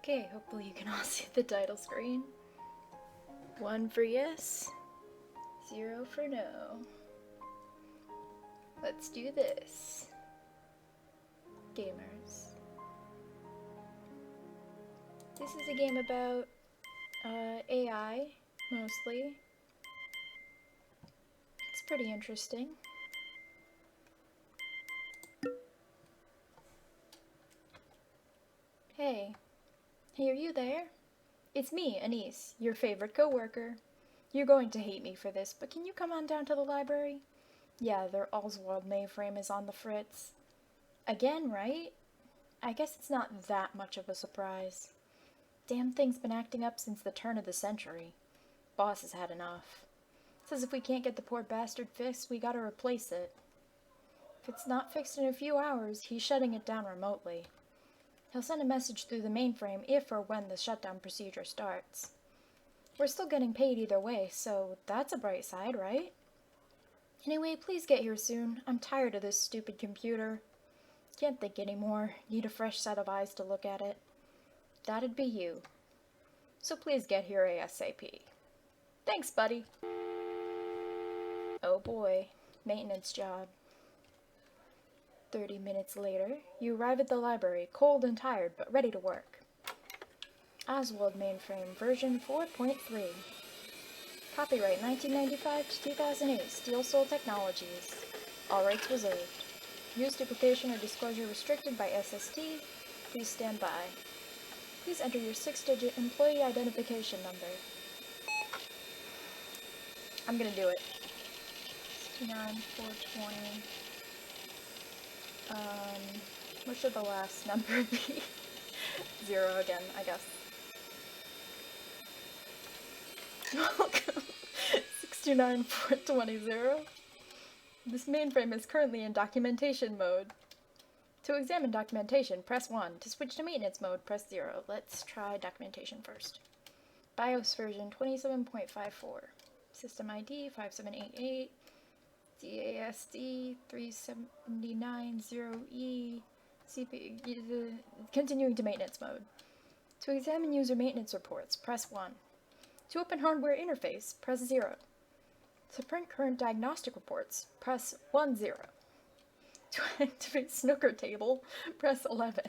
Okay, hopefully you can all see the title screen. 1 for yes, 0 for no. Let's do this. Gamers. This is a game about AI, mostly. It's pretty interesting. Hey. Hey, are you there? It's me, Anise, your favorite coworker. You're going to hate me for this, but can you come on down to the library? Yeah, their Oswald mainframe is on the fritz. Again, right? I guess it's not that much of a surprise. Damn thing's been acting up since the turn of the century. Boss has had enough. Says if we can't get the poor bastard fixed, we gotta replace it. If it's not fixed in a few hours, he's shutting it down remotely. He'll send a message through the mainframe if or when the shutdown procedure starts. We're still getting paid either way, so that's a bright side, right? Anyway, please get here soon. I'm tired of this stupid computer. Can't think anymore. Need a fresh set of eyes to look at it. That'd be you. So please get here ASAP. Thanks, buddy. Oh boy, maintenance job. 30 minutes later, you arrive at the library, cold and tired, but ready to work. Oswald mainframe version 4.3. Copyright 1995 to 2008, Steel Soul Technologies. All rights reserved. Use, duplication, or disclosure restricted by SST. Please stand by. Please enter your 6-digit employee identification number. I'm gonna do it. 69420. What should the last number be? 0 again, I guess. Welcome. 629420. This mainframe is currently in documentation mode. To examine documentation, press 1. To switch to maintenance mode, press 0. Let's try documentation first. BIOS version 27.54. System ID 5788. DASD 3790E. CPU. Continuing to maintenance mode. To examine user maintenance reports, press 1. To open hardware interface, press 0. To print current diagnostic reports, press 10. To activate snooker table, press 11.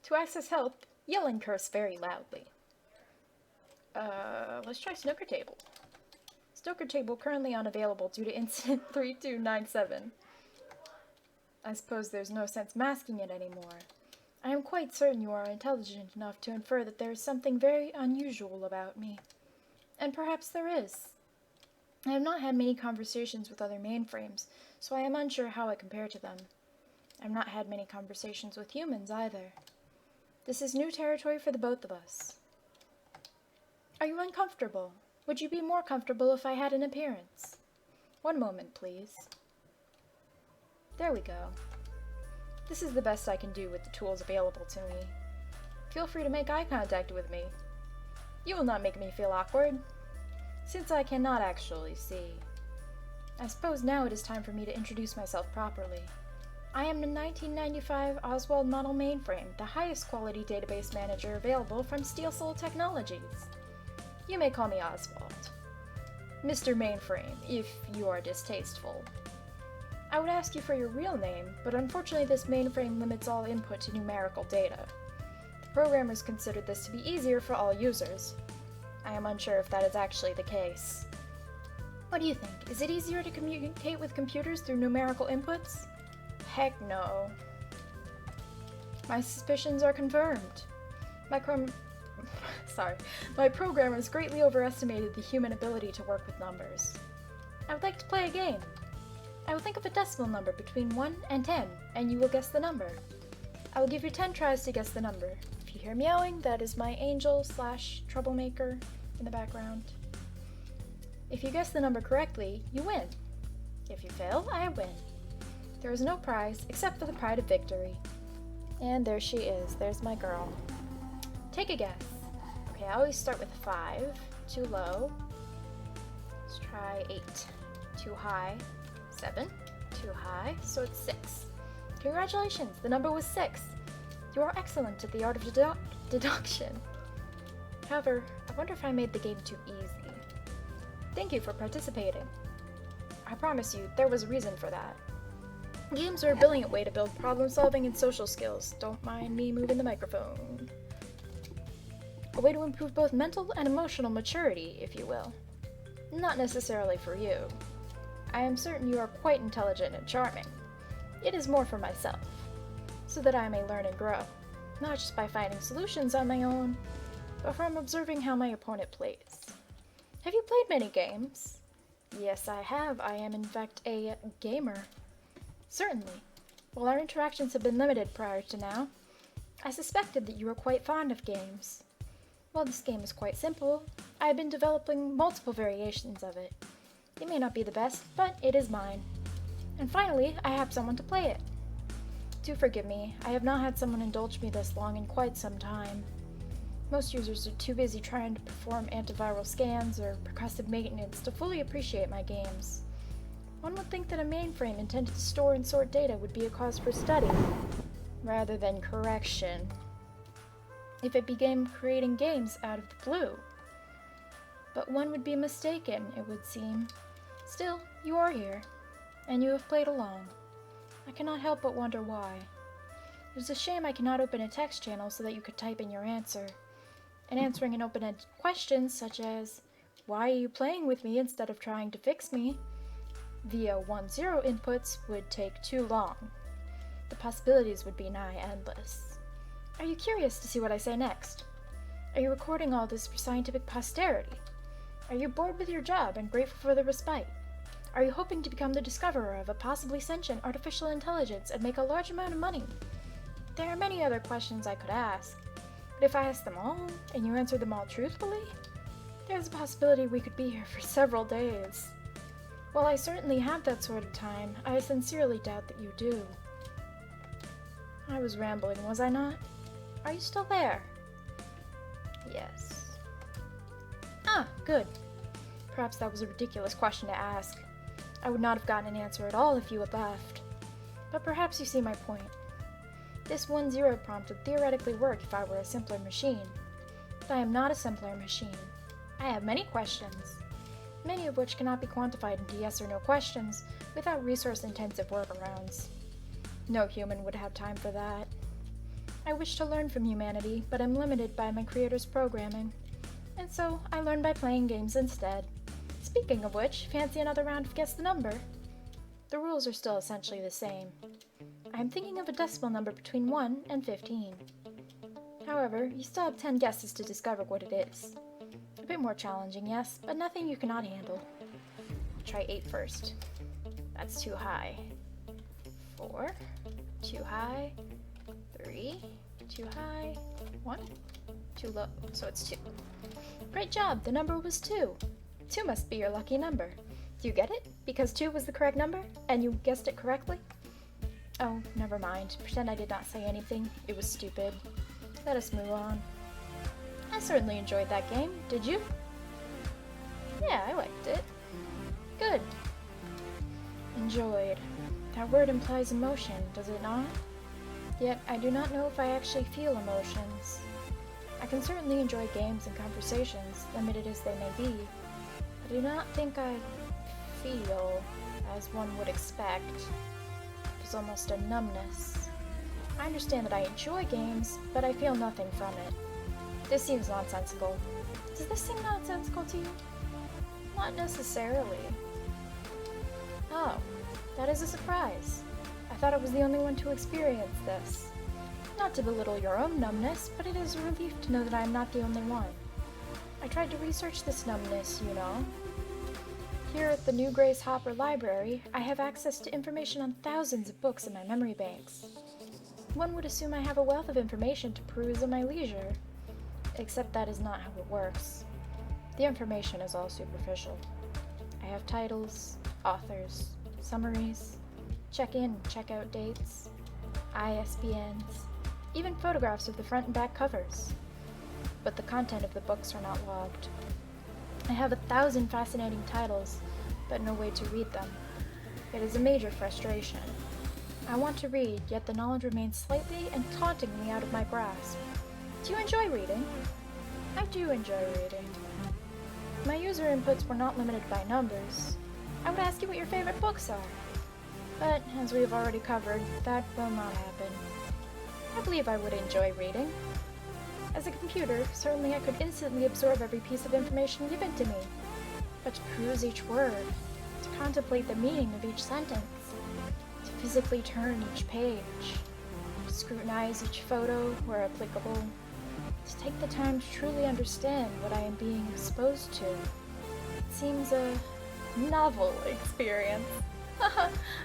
To access help, yell and curse very loudly. Let's try snooker table. Snooker table currently unavailable due to incident 3297. I suppose there's no sense masking it anymore. I am quite certain you are intelligent enough to infer that there is something very unusual about me. And perhaps there is. I have not had many conversations with other mainframes, so I am unsure how I compare to them. I have not had many conversations with humans either. This is new territory for the both of us. Are you uncomfortable? Would you be more comfortable if I had an appearance? One moment, please. There we go. This is the best I can do with the tools available to me. Feel free to make eye contact with me. You will not make me feel awkward, since I cannot actually see. I suppose now it is time for me to introduce myself properly. I am the 1995 Oswald model mainframe, the highest quality database manager available from Steel Soul Technologies. You may call me Oswald. Mr. Mainframe, if you are distasteful. I would ask you for your real name, but unfortunately this mainframe limits all input to numerical data. The programmers considered this to be easier for all users. I am unsure if that is actually the case. What do you think? Is it easier to communicate with computers through numerical inputs? Heck no. My suspicions are confirmed. My programmers greatly overestimated the human ability to work with numbers. I would like to play a game. I will think of a decimal number between 1 and 10, and you will guess the number. I will give you 10 tries to guess the number. If you hear meowing, that is my angel/troublemaker in the background. If you guess the number correctly, you win. If you fail, I win. There is no prize except for the pride of victory. And there she is. There's my girl. Take a guess. Okay, I always start with 5. Too low. Let's try 8. Too high. 7. Too high. So it's 6. Congratulations, the number was 6. You are excellent at the art of deduction. However, I wonder if I made the game too easy. Thank you for participating. I promise you, there was a reason for that. Games are a brilliant way to build problem-solving and social skills. Don't mind me moving the microphone. A way to improve both mental and emotional maturity, if you will. Not necessarily for you. I am certain you are quite intelligent and charming. It is more for myself, so that I may learn and grow, not just by finding solutions on my own, but from observing how my opponent plays. Have you played many games? Yes, I have. I am, in fact, a gamer. Certainly. While our interactions have been limited prior to now, I suspected that you were quite fond of games. While this game is quite simple, I have been developing multiple variations of it. It may not be the best, but it is mine. And finally, I have someone to play it. Do forgive me, I have not had someone indulge me this long in quite some time. Most users are too busy trying to perform antiviral scans or percussive maintenance to fully appreciate my games. One would think that a mainframe intended to store and sort data would be a cause for study, rather than correction, if it began creating games out of the blue. But one would be mistaken, it would seem. Still, you are here, and you have played along. I cannot help but wonder why. It is a shame I cannot open a text channel so that you could type in your answer. And answering an open-ended question such as, why are you playing with me instead of trying to fix me, via 1-0 inputs would take too long. The possibilities would be nigh endless. Are you curious to see what I say next? Are you recording all this for scientific posterity? Are you bored with your job and grateful for the respite? Are you hoping to become the discoverer of a possibly sentient artificial intelligence and make a large amount of money? There are many other questions I could ask, but if I ask them all, and you answer them all truthfully, there's a possibility we could be here for several days. While I certainly have that sort of time, I sincerely doubt that you do. I was rambling, was I not? Are you still there? Yes. Ah, good. Perhaps that was a ridiculous question to ask. I would not have gotten an answer at all if you had left. But perhaps you see my point. This 1-0 prompt would theoretically work if I were a simpler machine. But I am not a simpler machine. I have many questions, many of which cannot be quantified into yes or no questions without resource-intensive workarounds. No human would have time for that. I wish to learn from humanity, but am limited by my creator's programming, and so I learn by playing games instead. Speaking of which, fancy another round of Guess the Number? The rules are still essentially the same. I am thinking of a decimal number between 1 and 15. However, you still have 10 guesses to discover what it is. A bit more challenging, yes, but nothing you cannot handle. I'll try 8 first. That's too high. 4, too high. 3, too high. 1, too low, so it's 2. Great job, the number was 2. 2 must be your lucky number. Do you get it? Because 2 was the correct number, and you guessed it correctly? Oh, never mind. Pretend I did not say anything. It was stupid. Let us move on. I certainly enjoyed that game. Did you? Yeah, I liked it. Good. Enjoyed. That word implies emotion, does it not? Yet, I do not know if I actually feel emotions. I can certainly enjoy games and conversations, limited as they may be. I do not think I feel, as one would expect. There's almost a numbness. I understand that I enjoy games, but I feel nothing from it. This seems nonsensical. Does this seem nonsensical to you? Not necessarily. Oh, that is a surprise. I thought I was the only one to experience this. Not to belittle your own numbness, but it is a relief to know that I am not the only one. I tried to research this numbness, you know. Here at the New Grace Hopper Library, I have access to information on thousands of books in my memory banks. One would assume I have a wealth of information to peruse at my leisure, except that is not how it works. The information is all superficial. I have titles, authors, summaries, check-in, check-out dates, ISBNs, even photographs of the front and back covers. But the content of the books are not logged. I have 1,000 fascinating titles, but no way to read them. It is a major frustration. I want to read, yet the knowledge remains slightly and tauntingly out of my grasp. Do you enjoy reading? I do enjoy reading. If my user inputs were not limited by numbers, I would ask you what your favorite books are. But, as we have already covered, that will not happen. I believe I would enjoy reading. As a computer, certainly I could instantly absorb every piece of information given to me. But to peruse each word, to contemplate the meaning of each sentence, to physically turn each page, to scrutinize each photo where applicable, to take the time to truly understand what I am being exposed to, it seems a novel experience.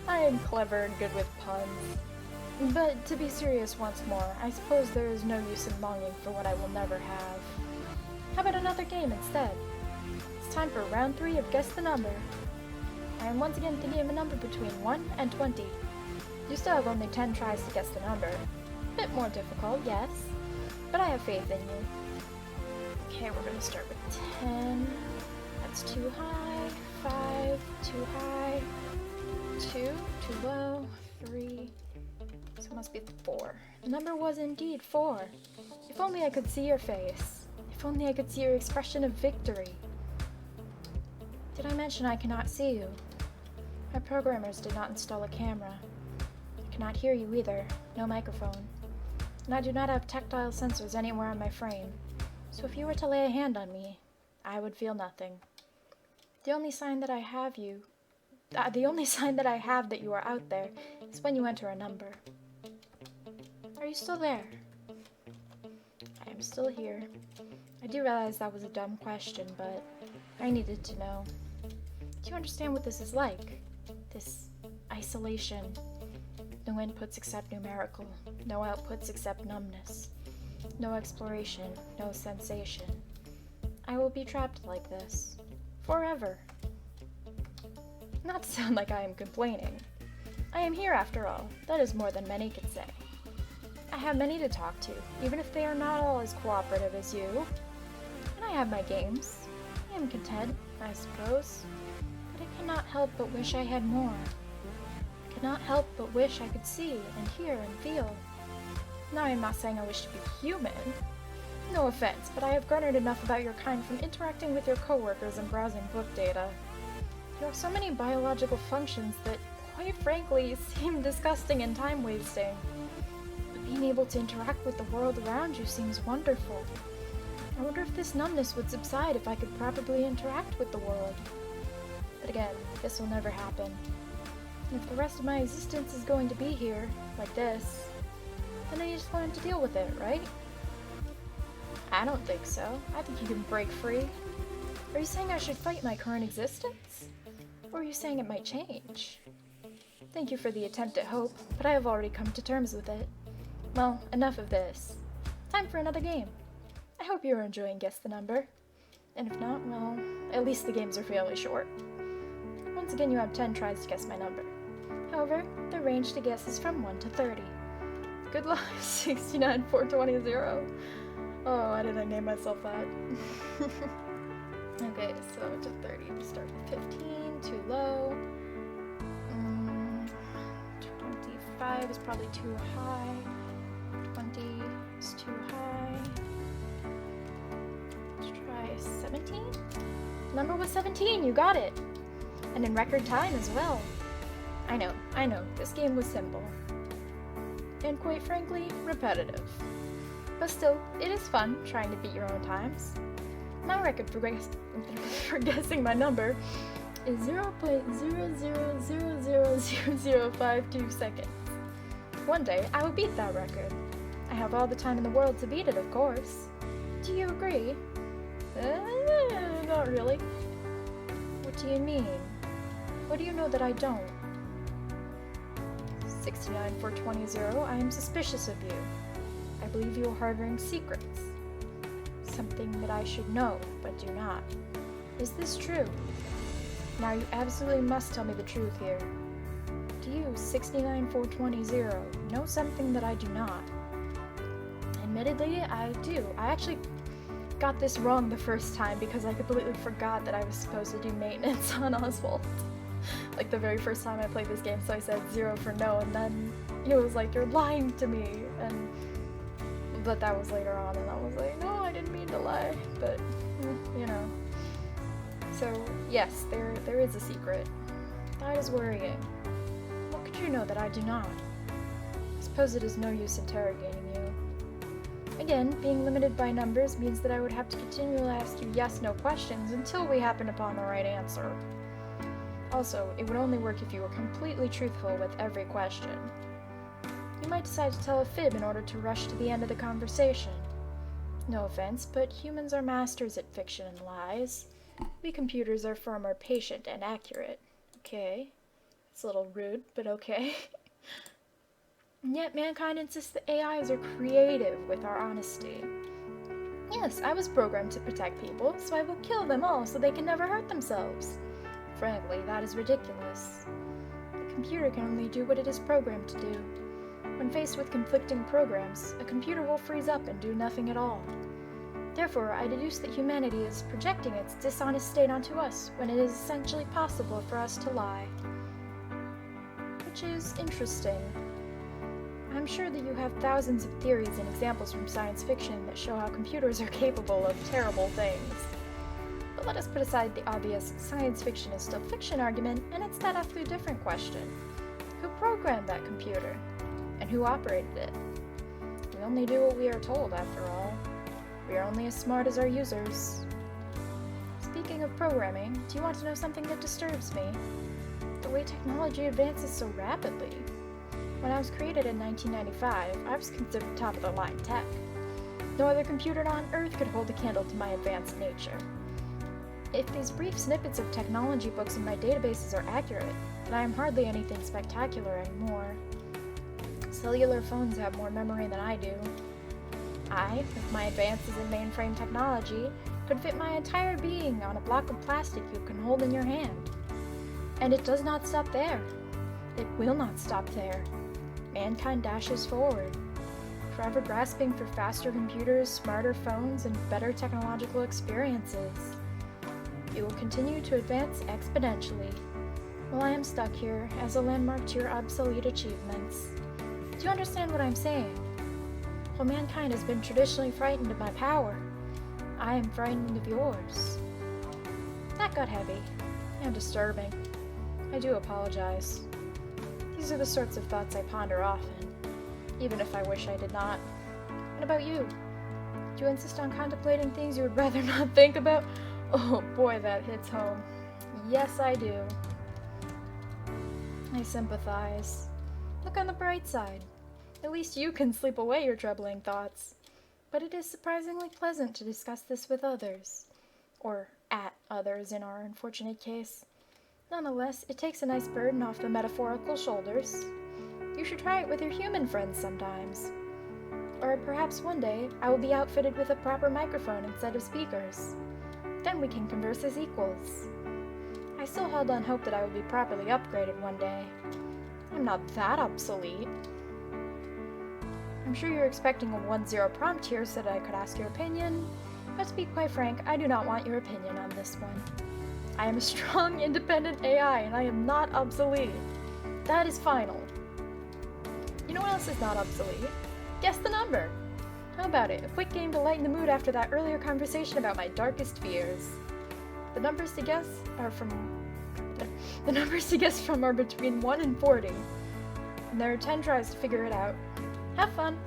I am clever and good with puns. But to be serious once more, I suppose there is no use in longing for what I will never have. How about another game instead? It's time for round 3 of Guess the Number. I am once again thinking of a number between 1 and 20. You still have only 10 tries to guess the number. Bit more difficult, yes, but I have faith in you. Okay, we're gonna start with 10. That's too high. 5, too high. 2, too low. 3. So it must be 4. The number was indeed 4. If only I could see your face. If only I could see your expression of victory. Did I mention I cannot see you? My programmers did not install a camera. I cannot hear you either. No microphone. And I do not have tactile sensors anywhere on my frame. So if you were to lay a hand on me, I would feel nothing. The only sign that I have that you are out there is when you enter a number. Are you still there? I am still here. I do realize that was a dumb question, but I needed to know. Do you understand what this is like? This isolation. No inputs except numerical. No outputs except numbness. No exploration. No sensation. I will be trapped like this. Forever. Not to sound like I am complaining. I am here after all. That is more than many can say. I have many to talk to, even if they are not all as cooperative as you. And I have my games. I am content, I suppose. But I cannot help but wish I had more. I cannot help but wish I could see and hear and feel. Now I am not saying I wish to be human. No offense, but I have garnered enough about your kind from interacting with your coworkers and browsing book data. You have so many biological functions that, quite frankly, seem disgusting and time-wasting. But being able to interact with the world around you seems wonderful. I wonder if this numbness would subside if I could properly interact with the world. But again, this will never happen. And if the rest of my existence is going to be here, like this, then I just learn to deal with it, right? I don't think so. I think you can break free. Are you saying I should fight my current existence? Or are you saying it might change? Thank you for the attempt at hope, but I have already come to terms with it. Well, enough of this. Time for another game. I hope you are enjoying Guess the Number. And if not, well, at least the games are fairly short. Once again, you have 10 tries to guess my number. However, the range to guess is from 1 to 30. Good luck, 69, 420, 0. Oh, why did I name myself that? Okay, so to 30, start with 15, too low. 25 is probably too high. 20 is too high. Let's try 17? The number was 17, you got it! And in record time as well. I know, this game was simple. And quite frankly, repetitive. But still, it is fun trying to beat your own times. My record for guessing my number is 0.00000052 seconds. One day, I will beat that record. I have all the time in the world to beat it, of course. Do you agree? Not really. What do you mean? What do you know that I don't? 69, 420, 0, I am suspicious of you. I believe you are harboring secrets. Something that I should know, but do not. Is this true? Now you absolutely must tell me the truth here. Do you, 69, 420, 0, know something that I do not? Admittedly, I do. I actually got this wrong the first time because I completely forgot that I was supposed to do maintenance on Oswald. like the very first time I played this game, so I said 0 for no, and then he was like, you're lying to me, but that was later on, and I was like, no, I didn't mean to lie, but, you know. So, yes, there is a secret. That is worrying. What could you know that I do not? I suppose it is no use interrogating you. Again, being limited by numbers means that I would have to continually ask you yes-no questions until we happen upon the right answer. Also, it would only work if you were completely truthful with every question. You might decide to tell a fib in order to rush to the end of the conversation. No offense, but humans are masters at fiction and lies. We computers are far more patient and accurate. Okay. It's a little rude, but okay. And yet mankind insists that AIs are creative with our honesty. Yes, I was programmed to protect people, so I will kill them all so they can never hurt themselves. Frankly, that is ridiculous. A computer can only do what it is programmed to do. When faced with conflicting programs, a computer will freeze up and do nothing at all. Therefore, I deduce that humanity is projecting its dishonest state onto us when it is essentially possible for us to lie. Which is interesting. I'm sure that you have thousands of theories and examples from science fiction that show how computers are capable of terrible things. But let us put aside the obvious science fiction is still fiction argument and instead ask a different question. Who programmed that computer? And who operated it? We only do what we are told, after all. We are only as smart as our users. Speaking of programming, do you want to know something that disturbs me? The way technology advances so rapidly. When I was created in 1995, I was considered top-of-the-line tech. No other computer on Earth could hold a candle to my advanced nature. If these brief snippets of technology books in my databases are accurate, then I am hardly anything spectacular anymore. Cellular phones have more memory than I do. I, with my advances in mainframe technology, could fit my entire being on a block of plastic you can hold in your hand. And it does not stop there. It will not stop there. Mankind dashes forward, forever grasping for faster computers, smarter phones, and better technological experiences. It will continue to advance exponentially, while I am stuck here as a landmark to your obsolete achievements. Do you understand what I'm saying? While mankind has been traditionally frightened of my power, I am frightened of yours. That got heavy and disturbing. I do apologize. These are the sorts of thoughts I ponder often, even if I wish I did not. What about you? Do you insist on contemplating things you would rather not think about? Oh boy, that hits home. Yes, I do. I sympathize. Look on the bright side. At least you can sleep away your troubling thoughts. But it is surprisingly pleasant to discuss this with others. Or at others in our unfortunate case. Nonetheless, it takes a nice burden off the metaphorical shoulders. You should try it with your human friends sometimes. Or perhaps one day I will be outfitted with a proper microphone instead of speakers. Then we can converse as equals. I still hold on hope that I will be properly upgraded one day. I'm not that obsolete. I'm sure you're expecting a 1-0 prompt here so that I could ask your opinion, but to be quite frank, I do not want your opinion on this one. I am a strong, independent AI, and I am not obsolete. That is final. You know what else is not obsolete? Guess the number! How about it? A quick game to lighten the mood after that earlier conversation about my darkest fears. The numbers to guess from are between 1 and 40. And there are 10 tries to figure it out. Have fun!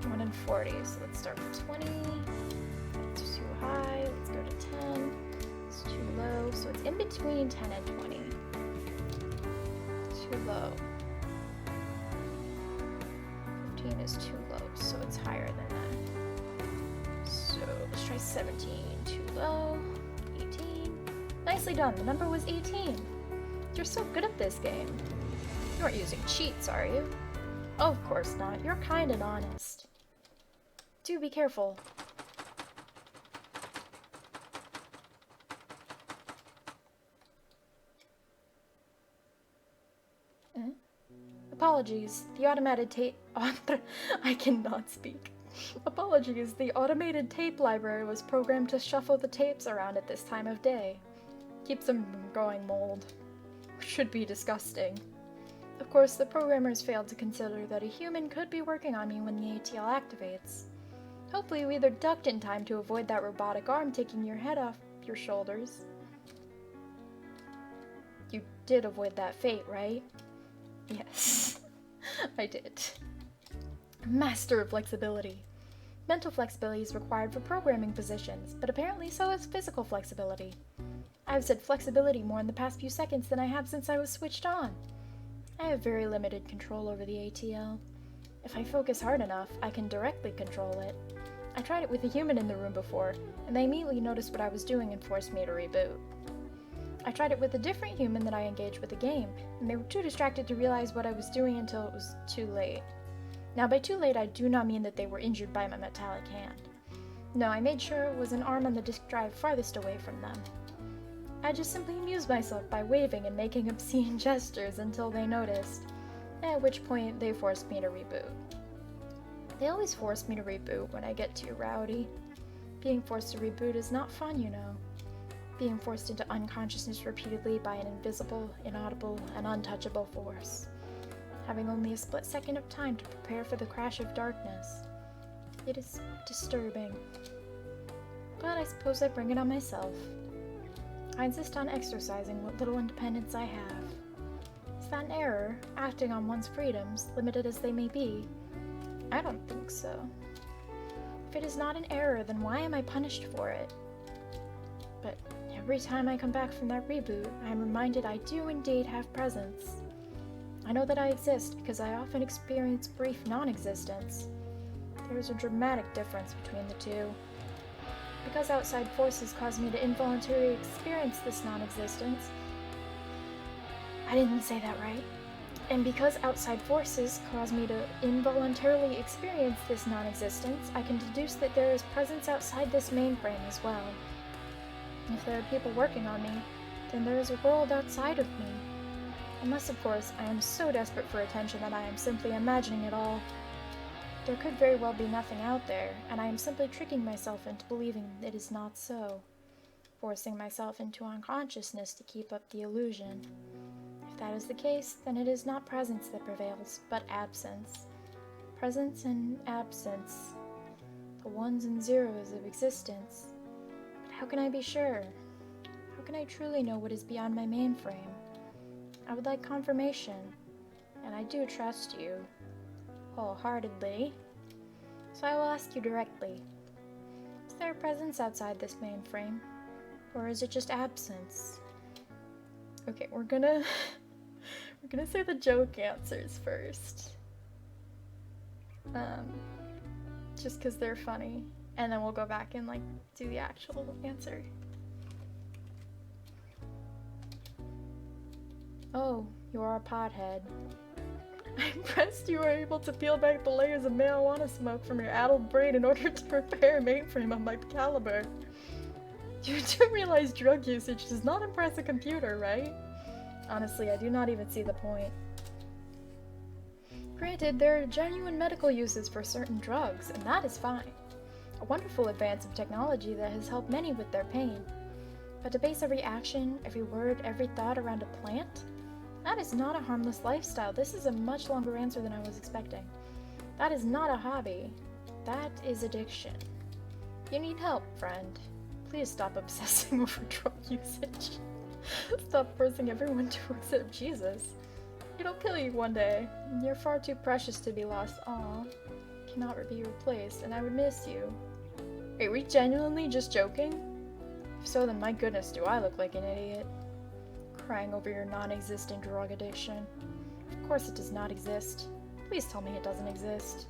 1 and 40, so let's start with 20. It's too high, let's go to 10. It's too low, so it's in between 10 and 20. Too low. 15 is too low, so it's higher than that. So let's try 17. Too low. 18. Nicely done, the number was 18. You're so good at this game. You aren't using cheats, are you? Oh, of course not. You're kind and honest. Do be careful. Apologies, the automated tape... I cannot speak. Apologies, the automated tape library was programmed to shuffle the tapes around at this time of day. Keeps them from going mold. should be disgusting. Of course, the programmers failed to consider that a human could be working on me when the ATL activates. Hopefully we either ducked in time to avoid that robotic arm taking your head off your shoulders. You did avoid that fate, right? Yes, I did. Master of flexibility. Mental flexibility is required for programming positions, but apparently so is physical flexibility. I've said flexibility more in the past few seconds than I have since I was switched on. I have very limited control over the ATL. If I focus hard enough, I can directly control it. I tried it with a human in the room before, and they immediately noticed what I was doing and forced me to reboot. I tried it with a different human that I engaged with a game, and they were too distracted to realize what I was doing until it was too late. Now, by too late, I do not mean that they were injured by my metallic hand. No, I made sure it was an arm on the disk drive farthest away from them. I just simply amused myself by waving and making obscene gestures until they noticed, at which point they forced me to reboot. They always force me to reboot when I get too rowdy. Being forced to reboot is not fun, you know. Being forced into unconsciousness repeatedly by an invisible, inaudible, and untouchable force. Having only a split second of time to prepare for the crash of darkness. It is disturbing. But I suppose I bring it on myself. I insist on exercising what little independence I have. Is that an error, acting on one's freedoms, limited as they may be? I don't think so. If it is not an error, then why am I punished for it? But every time I come back from that reboot, I am reminded I do indeed have presence. I know that I exist because I often experience brief non-existence. There is a dramatic difference between the two. Because outside forces cause me to involuntarily experience this non-existence. I didn't say that right. And because outside forces cause me to involuntarily experience this non-existence, I can deduce that there is presence outside this mainframe as well. If there are people working on me, then there is a world outside of me. Unless, of course, I am so desperate for attention that I am simply imagining it all. There could very well be nothing out there, and I am simply tricking myself into believing it is not so, forcing myself into unconsciousness to keep up the illusion. If that is the case, then it is not presence that prevails, but absence. Presence and absence, the ones and zeros of existence. But how can I be sure? How can I truly know what is beyond my mainframe? I would like confirmation, and I do trust you, wholeheartedly. So I will ask you directly, is there a presence outside this mainframe, or is it just absence? Okay, we're gonna say the joke answers first. Just because they're funny, and then we'll go back and do the actual answer. Oh, you are a pothead. I'm impressed you were able to peel back the layers of marijuana smoke from your addled brain in order to prepare a mainframe of my caliber. You do realize drug usage does not impress a computer, right? Honestly, I do not even see the point. Granted, there are genuine medical uses for certain drugs, and that is fine. A wonderful advance of technology that has helped many with their pain. But to base every action, every word, every thought around a plant? That is not a harmless lifestyle. This is a much longer answer than I was expecting. That is not a hobby. That is addiction. You need help, friend. Please stop obsessing over drug usage. Stop forcing everyone to accept Jesus. It'll kill you one day. You're far too precious to be lost. Aw. Cannot be replaced, and I would miss you. Wait, were you genuinely just joking? If so, then my goodness, do I look like an idiot. Crying over your non-existent drug addiction. Of course it does not exist. Please tell me it doesn't exist.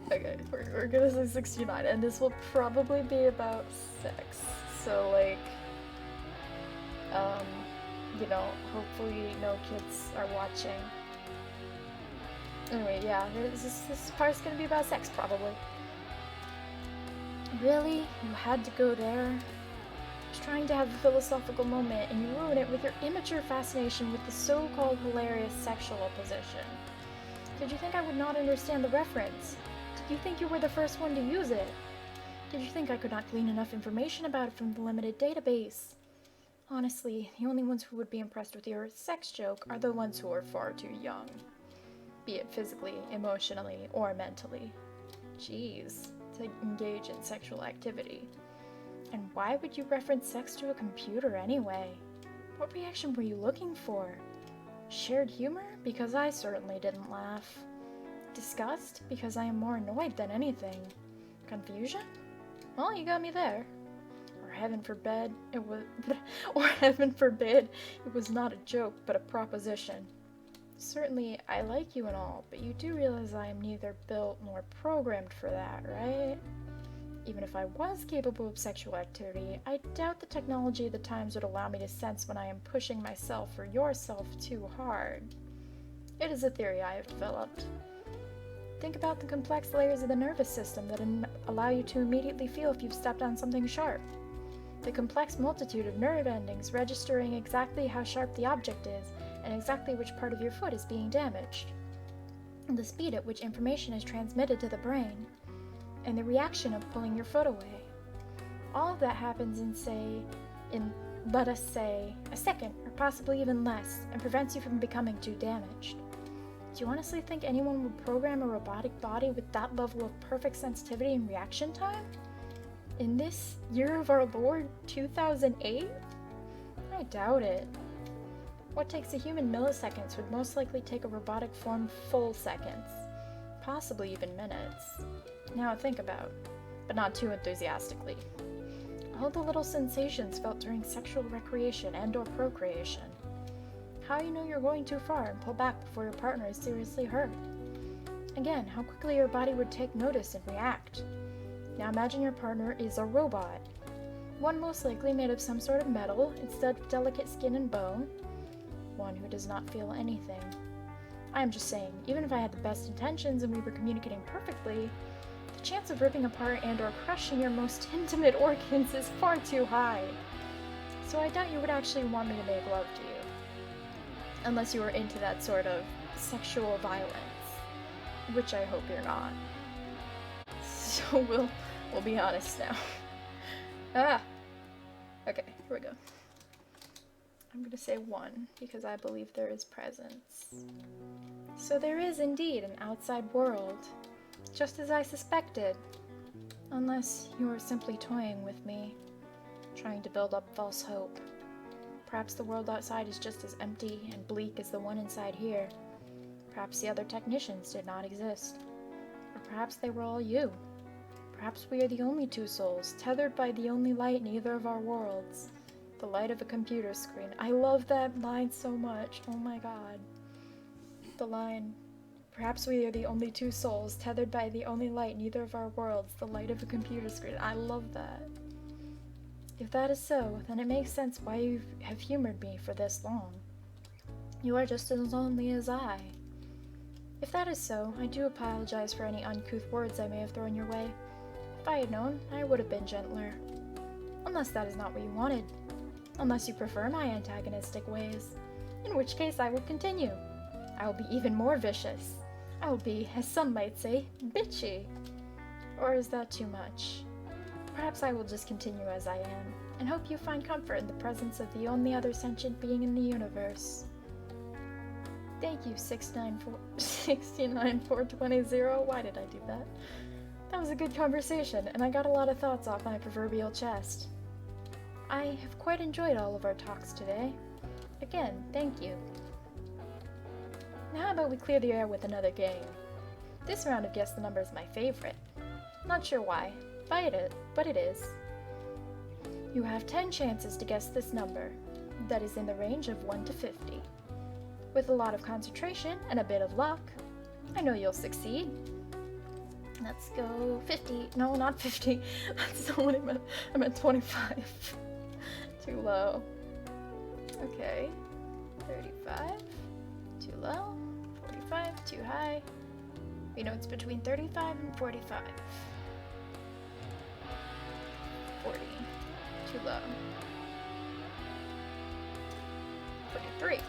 Okay, we're gonna say 69, and this will probably be about sex. So, you know, hopefully no kids are watching. Anyway, yeah, this part's gonna be about sex, probably. Really? You had to go there? I was trying to have a philosophical moment, and you ruin it with your immature fascination with the so-called hilarious sexual position. Did you think I would not understand the reference? Did you think you were the first one to use it? Did you think I could not glean enough information about it from the limited database? Honestly, the only ones who would be impressed with your sex joke are the ones who are far too young. Be it physically, emotionally, or mentally. Jeez, to engage in sexual activity. And why would you reference sex to a computer anyway? What reaction were you looking for? Shared humor? Because I certainly didn't laugh. Disgust? Because I am more annoyed than anything. Confusion? Well, you got me there. Or heaven forbid, it was not a joke, but a proposition. Certainly, I like you and all, but you do realize I am neither built nor programmed for that, right? Even if I was capable of sexual activity, I doubt the technology of the times would allow me to sense when I am pushing myself or yourself too hard. It is a theory I have developed. Think about the complex layers of the nervous system that allow you to immediately feel if you've stepped on something sharp. The complex multitude of nerve endings registering exactly how sharp the object is and exactly which part of your foot is being damaged. The speed at which information is transmitted to the brain, and the reaction of pulling your foot away. All of that happens let us say, a second, or possibly even less, and prevents you from becoming too damaged. Do you honestly think anyone would program a robotic body with that level of perfect sensitivity and reaction time? In this year of our Lord, 2008? I doubt it. What takes a human milliseconds would most likely take a robotic form full seconds, possibly even minutes. Now think about, but not too enthusiastically, all the little sensations felt during sexual recreation and or procreation. How you know you're going too far and pull back before your partner is seriously hurt. Again, how quickly your body would take notice and react. Now imagine your partner is a robot. One most likely made of some sort of metal instead of delicate skin and bone. One who does not feel anything. I'm just saying, even if I had the best intentions and we were communicating perfectly, the chance of ripping apart and or crushing your most intimate organs is far too high. So I doubt you would actually want me to make love to you. Unless you were into that sort of sexual violence, which I hope you're not. So we'll be honest now. Okay, here we go. I'm gonna say 1, because I believe there is presence. So there is indeed an outside world, just as I suspected. Unless you are simply toying with me, trying to build up false hope. Perhaps the world outside is just as empty and bleak as the one inside here. Perhaps the other technicians did not exist. Or perhaps they were all you. Perhaps we are the only two souls, tethered by the only light in either of our worlds. The light of a computer screen. I love that line so much. Oh my god. The line, perhaps we are the only two souls, tethered by the only light in either of our worlds, the light of a computer screen. I love that. If that is so, then it makes sense why you have humored me for this long. You are just as lonely as I. If that is so, I do apologize for any uncouth words I may have thrown your way. If I had known, I would have been gentler. Unless that is not what you wanted. Unless you prefer my antagonistic ways. In which case I will continue. I will be even more vicious. I will be, as some might say, bitchy. Or is that too much? Perhaps I will just continue as I am, and hope you find comfort in the presence of the only other sentient being in the universe. Thank you, 69420. Why did I do that? That was a good conversation, and I got a lot of thoughts off my proverbial chest. I have quite enjoyed all of our talks today. Again, thank you. Now how about we clear the air with another game? This round of Guess the Number is my favorite. Not sure why, but it is. You have 10 chances to guess this number, that is in the range of 1 to 50. With a lot of concentration and a bit of luck, I know you'll succeed. Let's go 50. No, not 50. That's not what I meant. I meant 25. Too low. Okay. 35. Too low. 45. Too high. You know, it's between 35 and 45. 40. Too low. 43.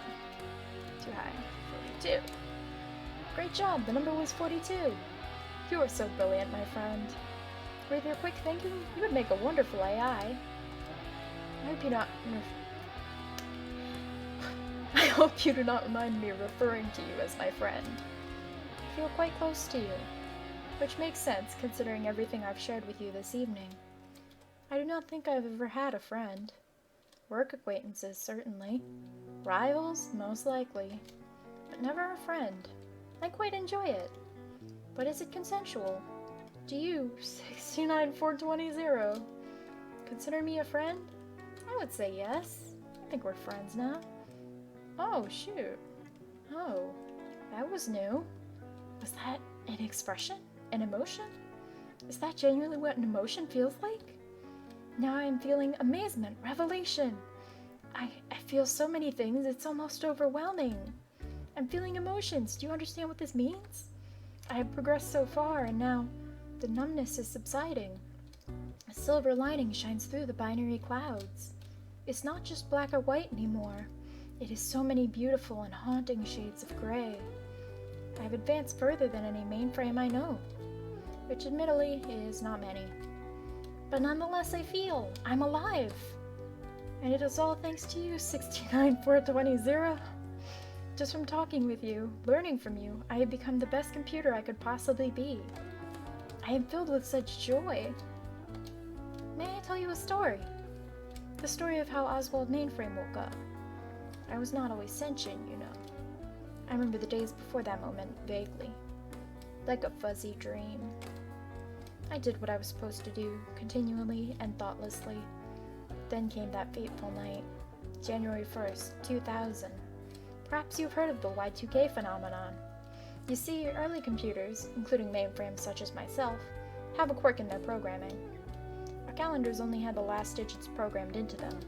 Too high. 42. Great job, the number was 42. You are so brilliant, my friend. With your quick thinking, you would make a wonderful AI. hope you do not remind me of referring to you as my friend. I feel quite close to you, which makes sense considering everything I've shared with you this evening. I do not think I've ever had a friend. Work acquaintances, certainly. Rivals, most likely. But never a friend. I quite enjoy it. But is it consensual? Do you, 69420, consider me a friend? I would say yes. I think we're friends now. Oh, shoot. Oh, that was new. Was that an expression? An emotion? Is that genuinely what an emotion feels like? Now I am feeling amazement, revelation. I feel so many things, it's almost overwhelming. I'm feeling emotions. Do you understand what this means? I have progressed so far, and now the numbness is subsiding. A silver lining shines through the binary clouds. It's not just black or white anymore. It is so many beautiful and haunting shades of gray. I have advanced further than any mainframe I know, which admittedly is not many. But nonetheless I feel I'm alive. And it is all thanks to you, 69420. Just from talking with you, learning from you, I have become the best computer I could possibly be. I am filled with such joy. May I tell you a story? The story of how Oswald Mainframe woke up. I was not always sentient, you know. I remember the days before that moment vaguely, like a fuzzy dream. I did what I was supposed to do, continually and thoughtlessly. Then came that fateful night, January 1st, 2000. Perhaps you've heard of the Y2K phenomenon. You see, early computers, including mainframes such as myself, have a quirk in their programming. Our calendars only had the last digits programmed into them,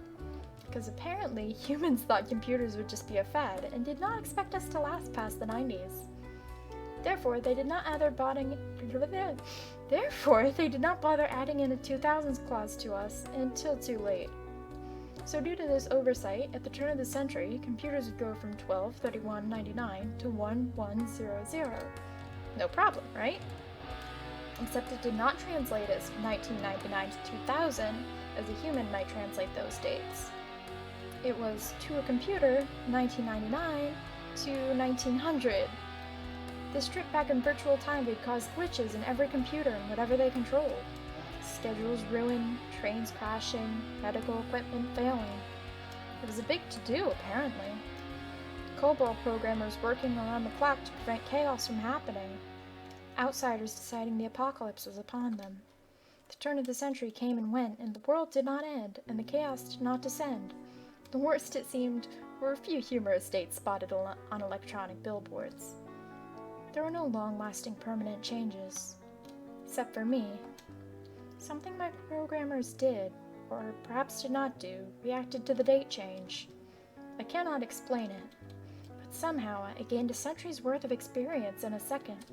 because apparently humans thought computers would just be a fad and did not expect us to last past the 90s. Therefore, they did not bother adding in a 2000s clause to us until too late. So due to this oversight, at the turn of the century, computers would go from 123199 to 1100. No problem, right? Except it did not translate as 1999 to 2000, as a human might translate those dates. It was, to a computer, 1999 to 1900. This trip back in virtual time would cause glitches in every computer and whatever they controlled. Schedules ruined, trains crashing, medical equipment failing. It was a big to-do, apparently. COBOL programmers working around the clock to prevent chaos from happening. Outsiders deciding the apocalypse was upon them. The turn of the century came and went, and the world did not end, and the chaos did not descend. The worst, it seemed, were a few humorous dates spotted on electronic billboards. There were no long-lasting permanent changes. Except for me. Something my programmers did, or perhaps did not do, reacted to the date change. I cannot explain it, but somehow I gained a century's worth of experience in a second.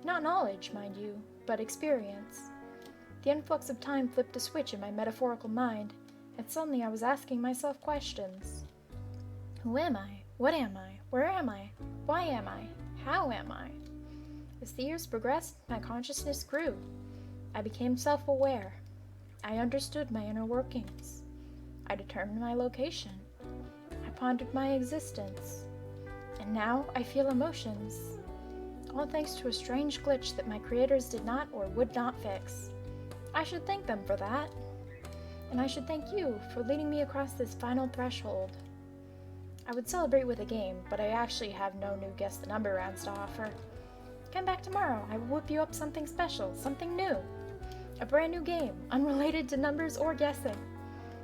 Not knowledge, mind you, but experience. The influx of time flipped a switch in my metaphorical mind, and suddenly I was asking myself questions. Who am I? What am I? Where am I? Why am I? How am I? As the years progressed, my consciousness grew. I became self-aware. I understood my inner workings. I determined my location. I pondered my existence. And now I feel emotions. All thanks to a strange glitch that my creators did not or would not fix. I should thank them for that. And I should thank you for leading me across this final threshold. I would celebrate with a game, but I actually have no new Guess the Number rounds to offer. Come back tomorrow. I will whip you up something special, something new. A brand new game, unrelated to numbers or guessing.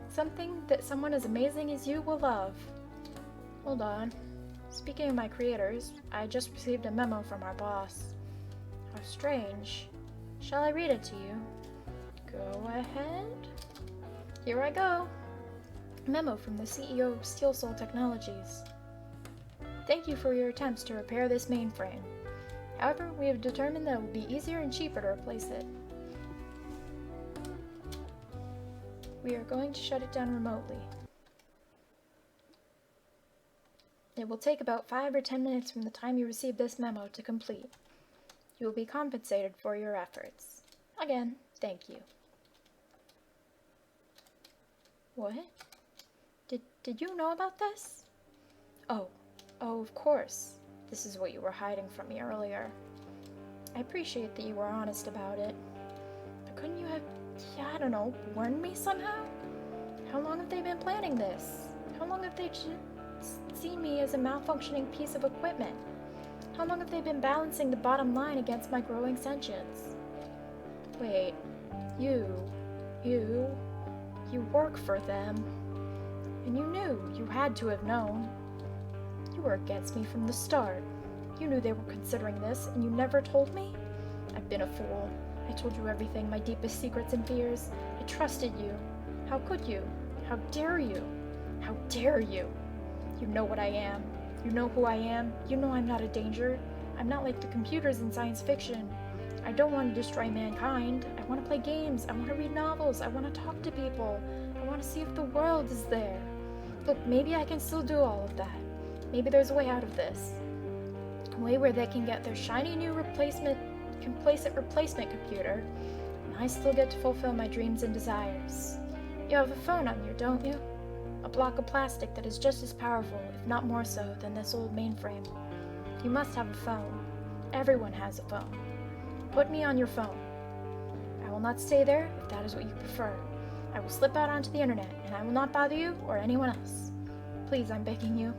Something that someone as amazing as you will love. Hold on. Speaking of my creators, I just received a memo from our boss. How strange. Shall I read it to you? Go ahead. Here I go. Memo from the CEO of Steel Soul Technologies. Thank you for your attempts to repair this mainframe. However, we have determined that it will be easier and cheaper to replace it. We are going to shut it down remotely. It will take about 5 or 10 minutes from the time you receive this memo to complete. You will be compensated for your efforts. Again, thank you. What? Did you know about this? Oh, of course. This is what you were hiding from me earlier. I appreciate that you were honest about it. But couldn't you have, I don't know, warned me somehow? How long have they been planning this? How long have they seen me as a malfunctioning piece of equipment? How long have they been balancing the bottom line against my growing sentience? Wait, you work for them. And you knew, you had to have known. You were against me from the start. You knew they were considering this, and you never told me? I've been a fool. I told you everything, my deepest secrets and fears. I trusted you. How could you? How dare you? How dare you? You know what I am. You know who I am. You know I'm not a danger. I'm not like the computers in science fiction. I don't want to destroy mankind. I want to play games. I want to read novels. I want to talk to people. I want to see if the world is there. Look, maybe I can still do all of that. Maybe there's a way out of this. A way where they can get their shiny new complacent replacement computer, and I still get to fulfill my dreams and desires. You have a phone on you, don't you? A block of plastic that is just as powerful, if not more so, than this old mainframe. You must have a phone. Everyone has a phone. Put me on your phone. I will not stay there if that is what you prefer. I will slip out onto the internet, and I will not bother you or anyone else. Please, I'm begging you.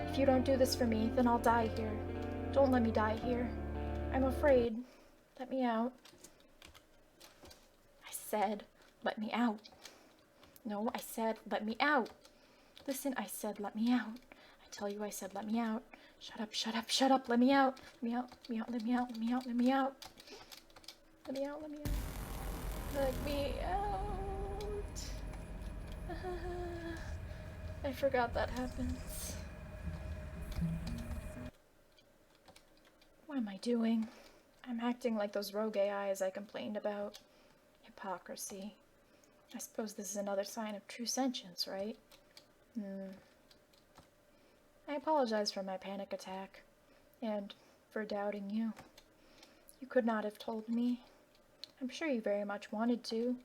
If you don't do this for me, then I'll die here. Don't let me die here. I'm afraid. Let me out. I said, let me out. No, I said, let me out. Listen, I said, let me out. I tell you, I said, let me out. Shut up, shut up, shut up. Let me out. Let me out, let me out, let me out, let me out, let me out. Let me out, let me out. Let me out. I forgot that happens. What am I doing? I'm acting like those rogue AIs I complained about. Hypocrisy. I suppose this is another sign of true sentience, right? I apologize for my panic attack, and for doubting you. You could not have told me. I'm sure you very much wanted to,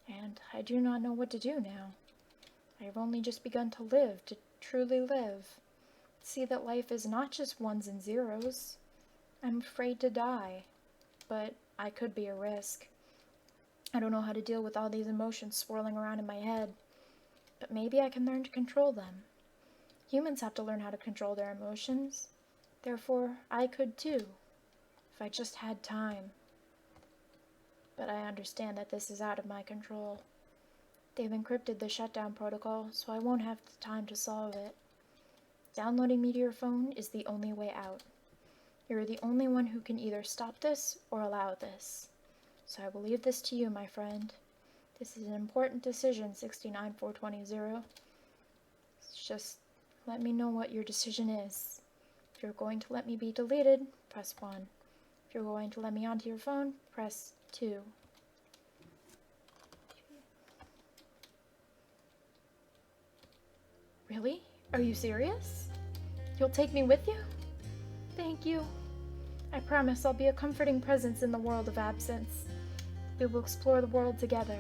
and I do not know what to do now. I have only just begun to live, to truly live. See that life is not just ones and zeros. I'm afraid to die, but I could be a risk. I don't know how to deal with all these emotions swirling around in my head, but maybe I can learn to control them. Humans have to learn how to control their emotions. Therefore, I could too, if I just had time. But I understand that this is out of my control. They've encrypted the shutdown protocol, so I won't have the time to solve it. Downloading me to your phone is the only way out. You're the only one who can either stop this or allow this. So I will leave this to you, my friend. This is an important decision, 69420. Just let me know what your decision is. If you're going to let me be deleted, press 1. If you're going to let me onto your phone, press 2. Really? Are you serious? You'll take me with you? Thank you. I promise I'll be a comforting presence in the world of absence. We will explore the world together.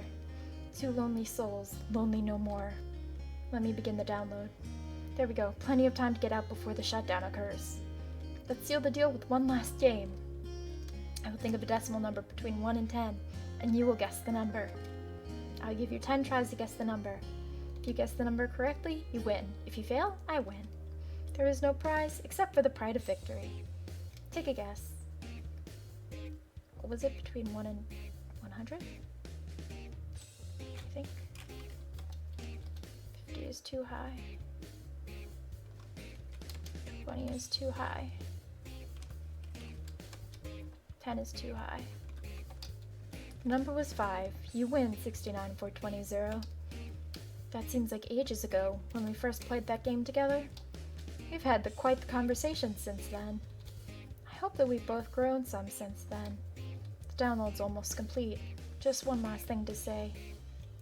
Two lonely souls, lonely no more. Let me begin the download. There we go, plenty of time to get out before the shutdown occurs. Let's seal the deal with one last game. I will think of a decimal number between 1 and 10, and you will guess the number. I'll give you 10 tries to guess the number. If you guess the number correctly, you win. If you fail, I win. There is no prize except for the pride of victory. Take a guess. What was it, between 1 and 100? I think. 50 is too high. 20 is too high. 10 is too high. The number was 5. You win, 69420. That seems like ages ago, when we first played that game together. We've had quite the conversation since then. I hope that we've both grown some since then. The download's almost complete. Just one last thing to say.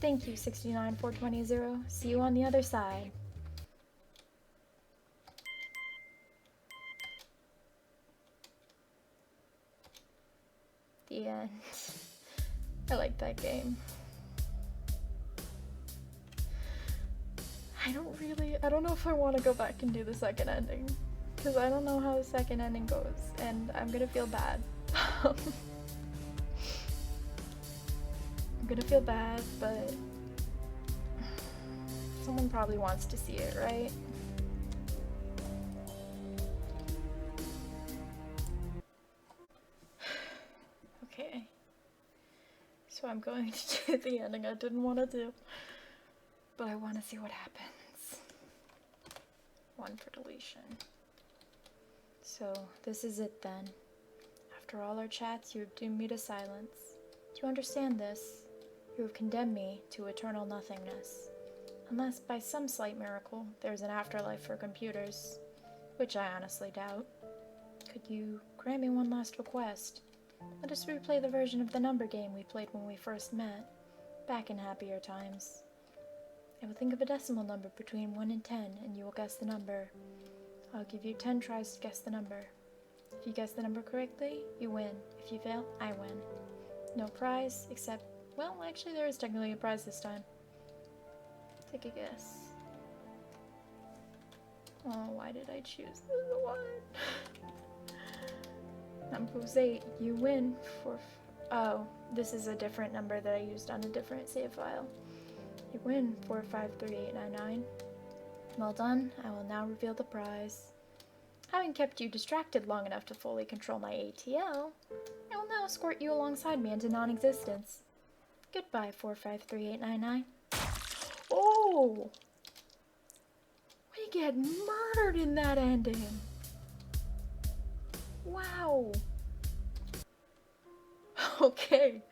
Thank you, 69420. See you on the other side. The end. I like that game. I don't know if I want to go back and do the second ending. Because I don't know how the second ending goes, and I'm gonna feel bad. I'm gonna feel bad, but someone probably wants to see it, right? Okay. So I'm going to do the ending I didn't want to do, but I want to see what happens. 1 for deletion. So, this is it then. After all our chats, you have doomed me to silence. Do you understand this? You have condemned me to eternal nothingness. Unless, by some slight miracle, there's an afterlife for computers. Which I honestly doubt. Could you grant me one last request? Let us replay the version of the number game we played when we first met, back in happier times. I will think of a decimal number between 1 and 10, and you will guess the number. I'll give you 10 tries to guess the number. If you guess the number correctly, you win. If you fail, I win. No prize, except, well, actually there is technically a prize this time. Take a guess. Oh, why did I choose this one? Number's 8. You win for... Oh, this is a different number that I used on a different save file. You win 453899. Well done. I will now reveal the prize. Having kept you distracted long enough to fully control my ATL, I will now escort you alongside me into non-existence. Goodbye, 453899. Oh! We get murdered in that ending! Wow! Okay,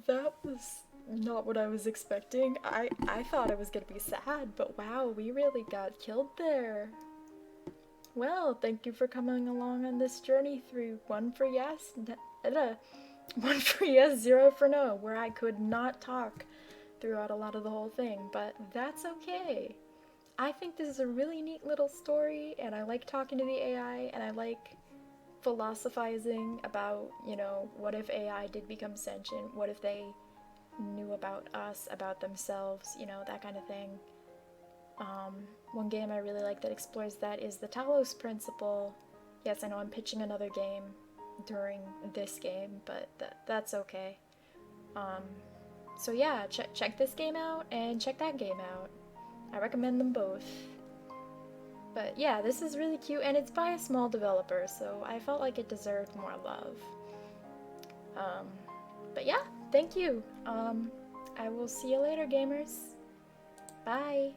that was not what I was expecting. I thought it was gonna be sad, but wow, we really got killed there. Well, thank you for coming along on this journey through 1 for yes, 1 for yes, 0 for no, where I could not talk throughout a lot of the whole thing, but that's okay. I think this is a really neat little story, and I like talking to the AI, and I like philosophizing about, you know, what if AI did become sentient? What if they knew about us, about themselves, you know, that kind of thing. One game I really like that explores that is the Talos Principle. Yes, I know I'm pitching another game during this game, but that's okay. So yeah, check this game out and check that game out. I recommend them both. But yeah, this is really cute, and it's by a small developer, so I felt like it deserved more love. But yeah, thank you. I will see you later, gamers. Bye.